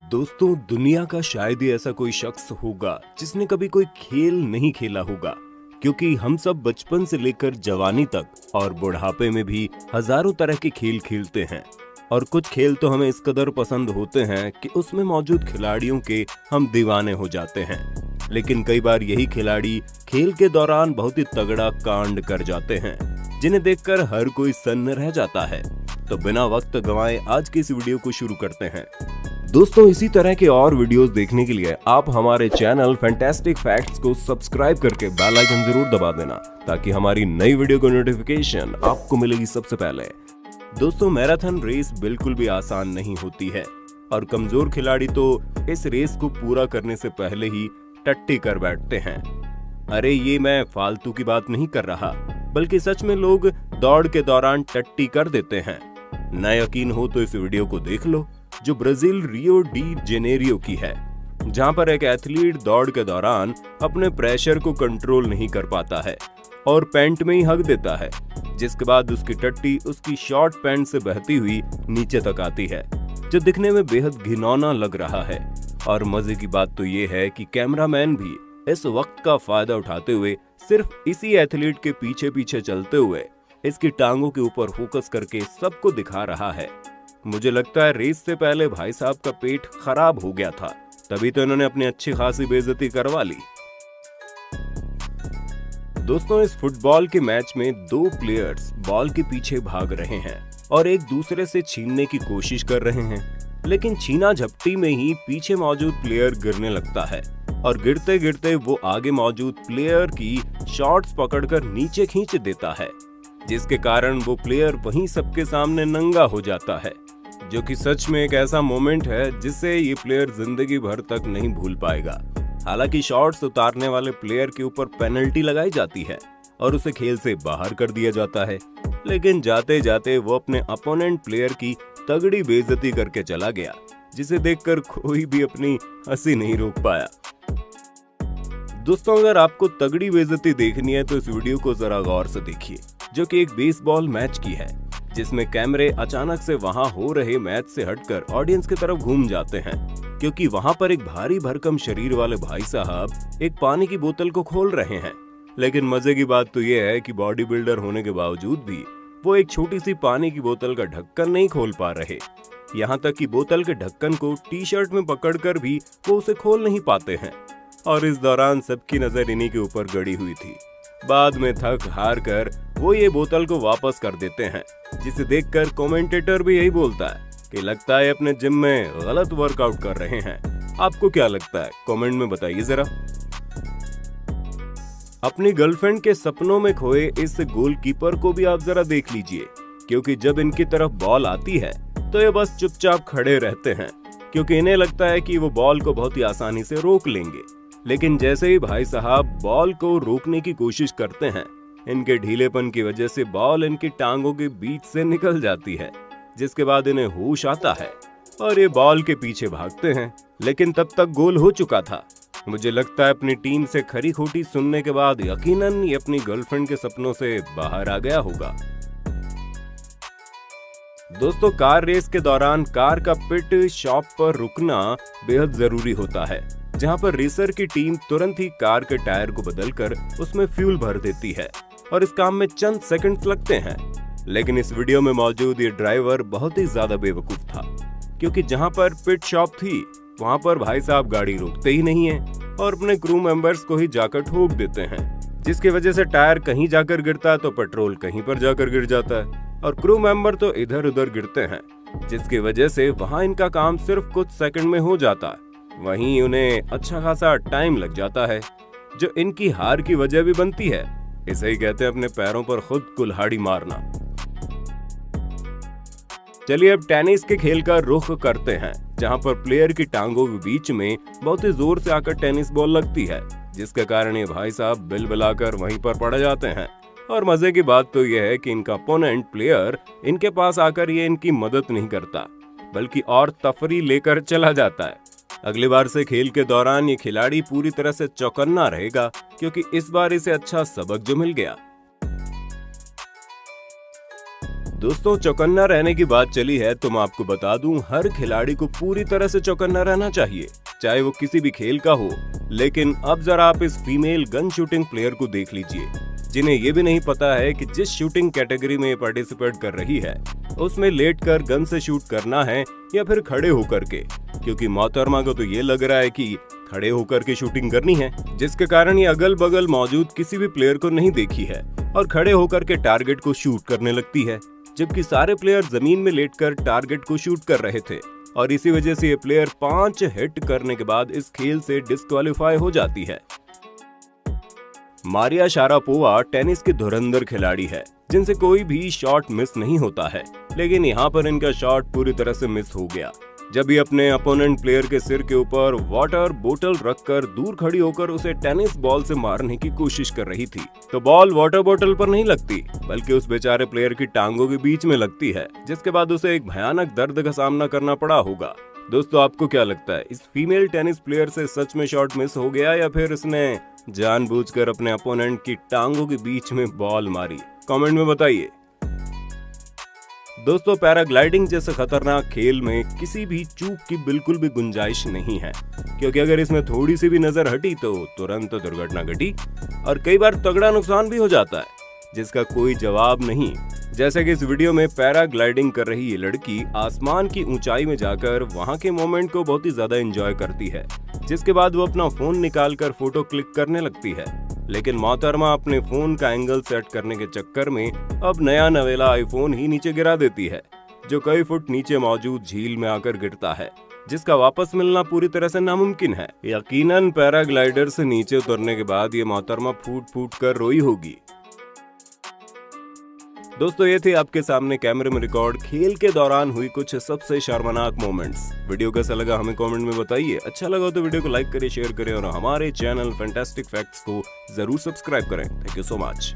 दोस्तों, दुनिया का शायद ही ऐसा कोई शख्स होगा जिसने कभी कोई खेल नहीं खेला होगा, क्योंकि हम सब बचपन से लेकर जवानी तक और बुढ़ापे में भी हजारों तरह के खेल खेलते हैं। और कुछ खेल तो हमें इस कदर पसंद होते हैं कि उसमें मौजूद खिलाड़ियों के हम दीवाने हो जाते हैं। लेकिन कई बार यही खिलाड़ी खेल के दौरान बहुत ही तगड़ा कांड कर जाते हैं, जिन्हें देखकर हर कोई सन्न रह जाता है। तो बिना वक्त गंवाए आज की इस वीडियो को शुरू करते हैं। दोस्तों, इसी तरह के और वीडियोस देखने के लिए आप हमारे चैनल फैंटास्टिक फैक्ट्स को सब्सक्राइब करके बेल आइकन जरूर दबा देना, ताकि हमारी नई वीडियो की नोटिफिकेशन आपको मिलेगी सबसे पहले। दोस्तों, मैराथन रेस बिल्कुल भी आसान नहीं होती है और कमजोर खिलाड़ी तो इस रेस को पूरा करने से पहले ही टट्टी कर बैठते हैं। अरे, ये मैं फालतू की बात नहीं कर रहा, बल्कि सच में लोग दौड़ के दौरान टट्टी कर देते हैं। न यकीन हो तो इस वीडियो को देख लो, जो ब्राजील रियो डी जेनेरियो की है, जहां पर एक एथलीट दौड़ के दौरान अपने प्रेशर को कंट्रोल नहीं कर पाता है और पैंट में ही हक देता है, जिसके बाद उसकी टट्टी उसकी शॉर्ट पैंट से बहती हुई नीचे तक आती है, जो दिखने में बेहद घिनौना लग रहा है। और मजे की बात तो ये है कि कैमरामैन भी इस वक्त का फायदा उठाते हुए सिर्फ इसी एथलीट के पीछे पीछे चलते हुए इसकी टांगों के ऊपर फोकस करके सबको दिखा रहा है। मुझे लगता है रेस से पहले भाई साहब का पेट खराब हो गया था, तभी तो इन्होंने अपनी अच्छी खासी बेइज्जती करवा ली। दोस्तों, इस फुटबॉल के मैच में दो प्लेयर्स बॉल के पीछे भाग रहे हैं और एक दूसरे से छीनने की कोशिश कर रहे हैं, लेकिन छीना झपटी में ही पीछे मौजूद प्लेयर गिरने लगता है और गिरते गिरते वो आगे मौजूद प्लेयर की शॉर्ट्स पकड़कर नीचे खींच देता है, जिसके कारण वो प्लेयर वहीं सबके सामने नंगा हो जाता है, जो कि सच में एक ऐसा मोमेंट है जिसे ये प्लेयर जिंदगी भर तक नहीं भूल पाएगा। हालांकि शॉर्ट्स उतारने वाले प्लेयर के ऊपर पेनल्टी लगाई जाती है और उसे खेल से बाहर कर दिया जाता है, लेकिन जाते जाते वो अपने अपोनेंट प्लेयर की तगड़ी बेइज्जती करके चला गया, जिसे देखकर कोई भी अपनी हंसी नहीं रोक पाया। दोस्तों, अगर आपको तगड़ी बेइज्जती देखनी है तो इस वीडियो को जरा गौर से देखिए, जो कि एक बेसबॉल मैच की है, जिसमें कैमरे अचानक से वहां हो रहे मैच से हटकर ऑडियंस की तरफ घूम जाते हैं, क्योंकि वहां पर एक भारी भरकम शरीर वाले भाई साहब एक पानी की बोतल को खोल रहे हैं। लेकिन मजे की बात तो यह है कि बॉडी बिल्डर होने के बावजूद भी वो एक छोटी सी पानी की बोतल का ढक्कन नहीं खोल पा रहे। यहाँ तक कि बोतल के ढक्कन को टी शर्ट में पकड़कर भी वो उसे खोल नहीं पाते हैं। और इस दौरान सबकी नजर इन्हीं के ऊपर गड़ी हुई थी। बाद में थक हार कर वो ये बोतल को वापस कर देते हैं, जिसे देखकर कमेंटेटर भी यही बोलता है कि लगता है अपने जिम में गलत वर्कआउट कर रहे हैं। आपको क्या लगता है, कमेंट में बताइए जरा। अपनी गर्लफ्रेंड के सपनों में खोए इस गोलकीपर को भी आप जरा देख लीजिए, क्योंकि जब इनकी तरफ बॉल आती है तो ये बस चुपचाप खड़े रहते हैं, क्योंकि इन्हें लगता है कि वो बॉल को बहुत ही आसानी से रोक लेंगे। लेकिन जैसे ही भाई साहब बॉल को रोकने की कोशिश करते हैं, इनके ढीलेपन की वजह से बॉल इनकी टांगों के बीच से निकल जाती है, जिसके बाद इन्हें होश आता है और ये बॉल के पीछे भागते हैं। लेकिन तब तक गोल हो चुका था। मुझे लगता है अपनी टीम से खरी खोटी सुनने के बाद यकीनन ये अपनी गर्लफ्रेंड के सपनों से बाहर आ गया होगा। दोस्तों, कार रेस के दौरान कार का पिट शॉप पर रुकना बेहद जरूरी होता है, जहां पर रेसर की टीम तुरंत ही कार के टायर को बदलकर उसमें फ्यूल भर देती है और इस काम में चंद सेकंड्स लगते हैं। लेकिन इस वीडियो में मौजूद ये ड्राइवर बहुत ही ज्यादा बेवकूफ था, क्योंकि जहां पर पिट शॉप थी वहां पर भाई साहब गाड़ी रोकते ही नहीं है और अपने क्रू मेंबर्स को ही जाकर ठोक देते हैं, जिसकी वजह से टायर कहीं जाकर गिरता है तो पेट्रोल कहीं पर जाकर गिर जाता है और क्रू मेंबर तो इधर उधर गिरते हैं, जिसकी वजह से वहां इनका काम सिर्फ कुछ सेकंड में हो जाता है। वहीं उन्हें अच्छा खासा टाइम लग जाता है, जो इनकी हार की वजह भी बनती है। इसे ही कहते हैं अपने पैरों पर खुद कुल्हाड़ी मारना। चलिए अब टेनिस के खेल का रुख करते हैं, जहां पर प्लेयर की टांगों के बीच में बहुत ही जोर से आकर टेनिस बॉल लगती है, जिसके कारण ये भाई साहब बिलबिलाकर वहीं पर पड़ जाते हैं। और मजे की बात तो यह है कि इनका अपोनेंट प्लेयर इनके पास आकर ये इनकी मदद नहीं करता, बल्कि और तफरी लेकर चला जाता है। अगली बार से खेल के दौरान ये खिलाड़ी पूरी तरह से चौकन्ना रहेगा, क्योंकि इस बार इसे अच्छा सबक जो मिल गया। दोस्तों, चौकन्ना रहने की बात चली है तो मैं आपको बता दूं, हर खिलाड़ी को पूरी तरह से चौकन्ना रहना चाहिए, चाहे वो किसी भी खेल का हो। लेकिन अब जरा आप इस फीमेल गन शूटिंग प्लेयर को देख लीजिए, जिन्हें ये भी नहीं पता है कि जिस शूटिंग कैटेगरी में पार्टिसिपेट कर रही है उसमें लेटकर गन से शूट करना है या फिर खड़े होकर के, क्योंकि मोहतरमा को तो ये लग रहा है कि खड़े होकर के शूटिंग करनी है, जिसके कारण ये अगल बगल मौजूद किसी भी प्लेयर को नहीं देखी है और खड़े होकर के टारगेट को शूट करने लगती है, जबकि सारे प्लेयर जमीन में लेटकर टारगेट को शूट कर रहे थे और इसी वजह से ये प्लेयर 5 हिट करने के बाद इस खेल से डिस्क्वालीफाई हो जाती है। मारिया शारापोवा टेनिस की धुरंधर खिलाड़ी है, जिनसे कोई भी शॉट मिस नहीं होता है, लेकिन यहाँ पर इनका शॉट पूरी तरह से मिस हो गया जब ये अपने अपोनेंट प्लेयर के सिर के ऊपर वाटर बोतल रखकर दूर खड़ी होकर उसे टेनिस बॉल से मारने की कोशिश कर रही थी। तो बॉल वाटर बोतल पर नहीं लगती, बल्कि उस बेचारे प्लेयर की टांगों के बीच में लगती है, जिसके बाद उसे एक भयानक दर्द का सामना करना पड़ा होगा। दोस्तों, आपको क्या लगता है, इस फीमेल टेनिस प्लेयर से सच में शॉट मिस हो गया या फिर इसने जानबूझकर अपने अपोनेंट की टांगों के बीच में बॉल मारी? कमेंट में बताइए। दोस्तों, पैराग्लाइडिंग जैसे खतरनाक खेल में किसी भी चूक की बिल्कुल भी गुंजाइश नहीं है, क्योंकि अगर इसमें थोड़ी सी भी नजर हटी तो तुरंत दुर्घटना घटी और कई बार तगड़ा नुकसान भी हो जाता है, जिसका कोई जवाब नहीं। जैसे कि इस वीडियो में पैराग्लाइडिंग कर रही ये लड़की आसमान की ऊंचाई में जाकर वहां के मोमेंट को बहुत ही ज्यादा एंजॉय करती है, जिसके बाद वो अपना फोन निकालकर फोटो क्लिक करने लगती है। लेकिन मोहतरमा अपने फोन का एंगल सेट करने के चक्कर में अब नया नवेला आईफोन ही नीचे गिरा देती है, जो कई फुट नीचे मौजूद झील में आकर गिरता है, जिसका वापस मिलना पूरी तरह से नामुमकिन है। यकीनन पैराग्लाइडर से नीचे उतरने के बाद ये मोहतरमा फूट फूट कर रोई होगी। दोस्तों, ये थे आपके सामने कैमरे में रिकॉर्ड खेल के दौरान हुई कुछ सबसे शर्मनाक मोमेंट्स। वीडियो कैसा लगा हमें कमेंट में बताइए। अच्छा लगा तो वीडियो को लाइक करें, शेयर करें और हमारे चैनल फैंटास्टिक फैक्ट्स को जरूर सब्सक्राइब करें। Thank you so much.